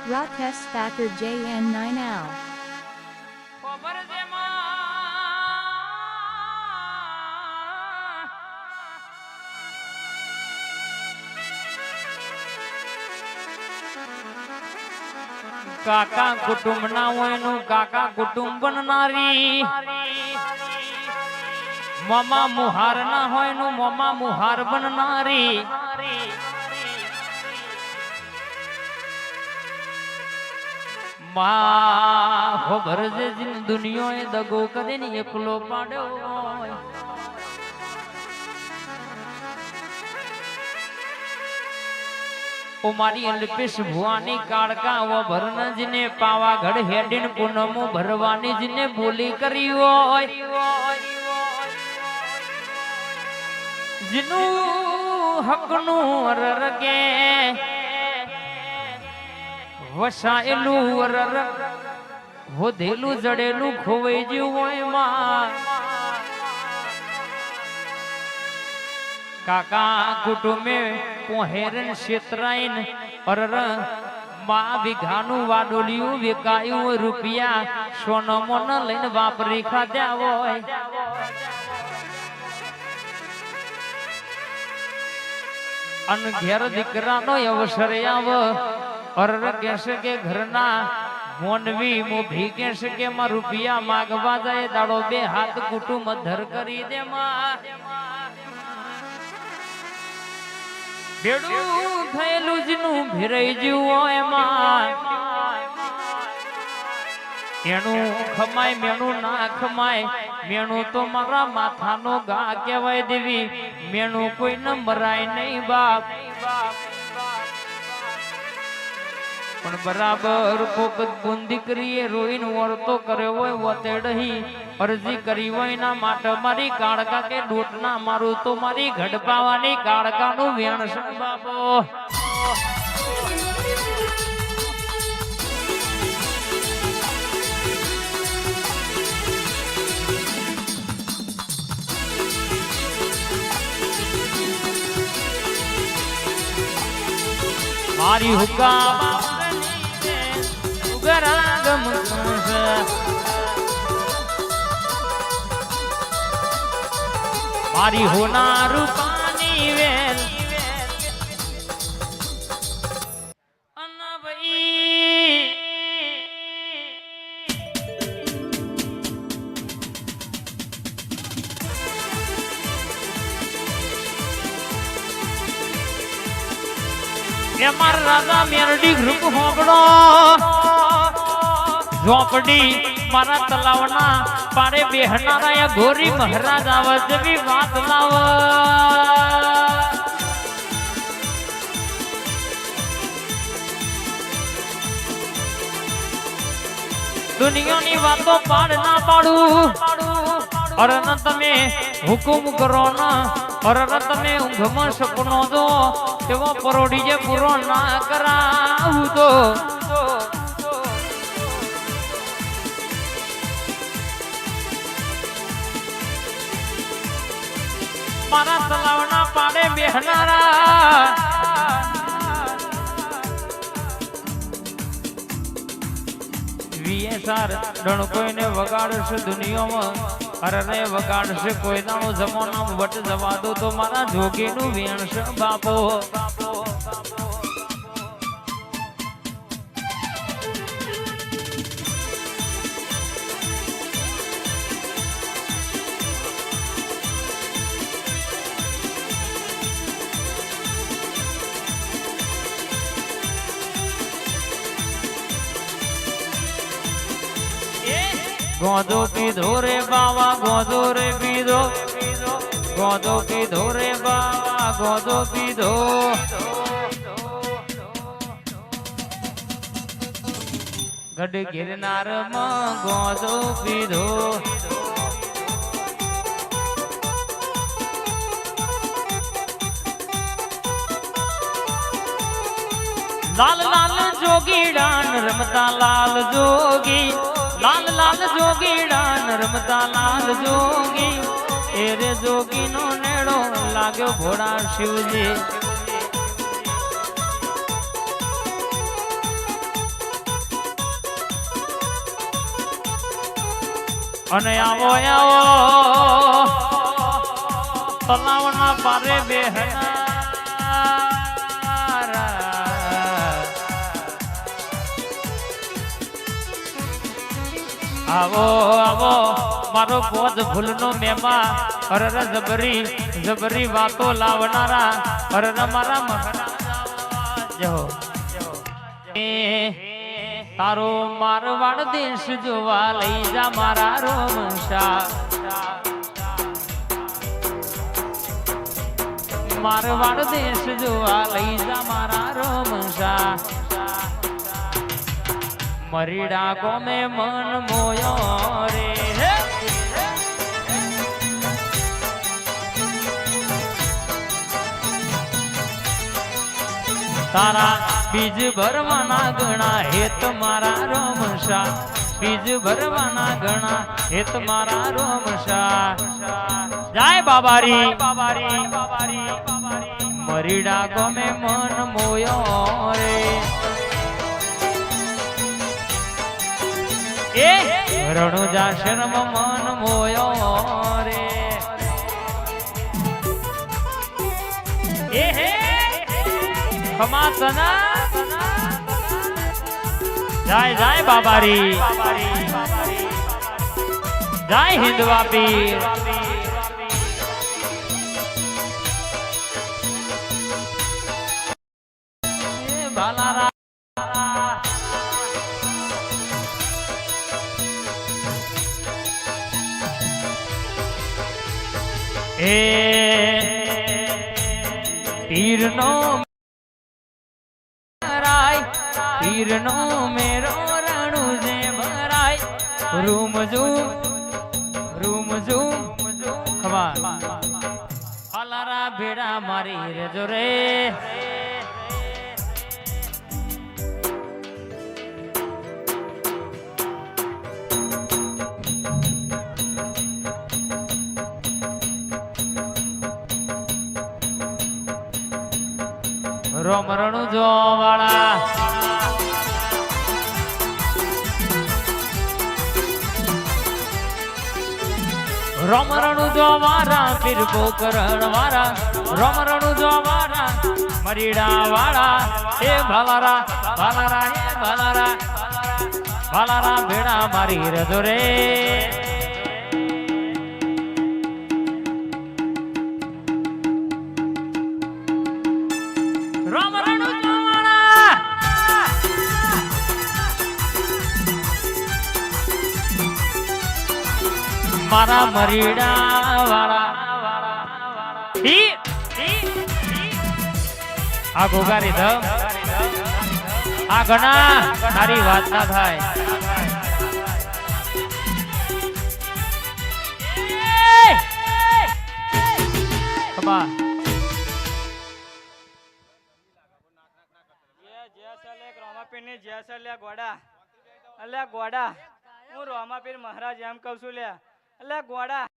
Rakesh Thakur JN9 Al. કાકા કુટુંબ ના હોય નું કાકા કુટુંબ બનનારી મામા મુહાર ના હોય નું મામા મુહાર બનનારી માં ખબર છે દુનિયા એ દગો કરે ને એકલો પાડ્યો હોય ઓ મારી અલ્પેશ ભુવાની કાળકા વ ભરનજને પાવાગઢ હેડીન પૂનમો ભરવાની જને બોલી કરી હોય જીનું હકનું અરરગે વસાયેલું અરર વધેલું જડેલું ખોવાઈ ગયું હોય માં કાકા કુટુંબે પોહેરન ક્ષેત્રાઈન અરર મા વિઘાનું વાડોલિયું વેકાયું રૂપિયા સોનમોન લઈને વાપરી ખાધ્યા હોય અન ઘેર દીકરાનો અવસર આવ અરર કહેશે કે ઘરના મોનવી મોભી કહેશે કે માં રૂપિયા માગવા જાય દાડો બે હાથ કુટુંબ ધર કરી દે માં ભેડું થયેલું જનું ભેરાઈ જીવું એમાં એનું ખમાય મેણું ના ખમાય મેણું તો મારા માથાનો ગા કહેવાય દેવી મેણું કોઈ ન મરાય નહીં બાપ પણ બરાબર કોક બુંદી કરીએ રોઈને વળતો કર્યો હોય વતેડહી અરજી કરી હોય ના માટે મારી કાળકા કે ડોટના મારું તો મારી ઘડપાવાની કાળકાનું વેણ છે બાપો મારી હુકા ગરાગમ મારી હોના રૂપાની વેલ અનવઈ એ મારા રાજા મેરડી ગ્રુપ હોબડો ઝોપડી મારા તલાવના પારે બેહનારા ગોરી મહારાજ આવા જેવી વાત લાવ દુનિયાની વાતો પાડ ના પાડું અરે ન તમે હુકુમ કરો ના અરે તમે ઊંઘમાં સપનો દો એવો પરોડી જે પૂરો ના કરાવું તો મારા તલાવના પાડે બેહનારા વીએસઆર ડણ કોઈને વગાડશે દુનિયામાં અરે વગાડશે કોઈ દાણો જમાનામાં વટ જવા દો તો મારા જોગીનું વેણ છે બાપો ગોદો પીધો રે બાવા ગોદો રે પીધો ગોદો પીધો રે બાવા ગોદો પીધો ગઢ ગિરનાર માં ગોદો પીધો લાલ લાલ જોગીડાન રમતા લાલ જોગી લાલ લાલ જોગીડા નર્મદા લાલ જોગી એ રે જોગી નો નેડો લાગ્યો ઘોડા શિવજી અને આવો આવો તલાવના પારે બેહના આવો આવો મારો પોત ભૂલનો મેમા અરર જબરી જબરી વાતો લાવનારા અરર મારા મહારાજ તારો મારવાડ દેશ જોવા લઈ જા મારા રોમશા મારવાડ દેશ જોવા લઈ જા મારા રોમશા મરીડા ગોમે મન મોયો રે તારા બીજ ભરવાના ગણા હેત મારા રોમશા બીજ ભરવાના ગણા હેત મારા રોમશા જાય બાબારી મરીડા ગોમે મન મોયો રે એ રણુજા શરમ મન મોયો રે એ હે ખમાસના જાય જાય બાબારી જાય હિન્દવા પીર બાલારા એ પીરનો મરાય પીરનો મેરો રણુ જે ભરાય રૂમ ઝૂમ ખબર અલારા ભેડા મારી રેજો રે રોમરણું જો વાળા રોમરણું જો વાળા પીર પોકરણ વાળા રોમરણું જો વાળા મરીડા વાળા એ ભાલારા ભાલારા હે ભાલારા ભાલારા ભેડા મારી રજો રે મારા મરીડા વાળા આ ગોગારી ધમ આ ઘણા તારી વાત ના થાય ખબા ગોડા હું રોમાપીર મહારાજ એમ કઉ છું લ્યા એટલે ગોડા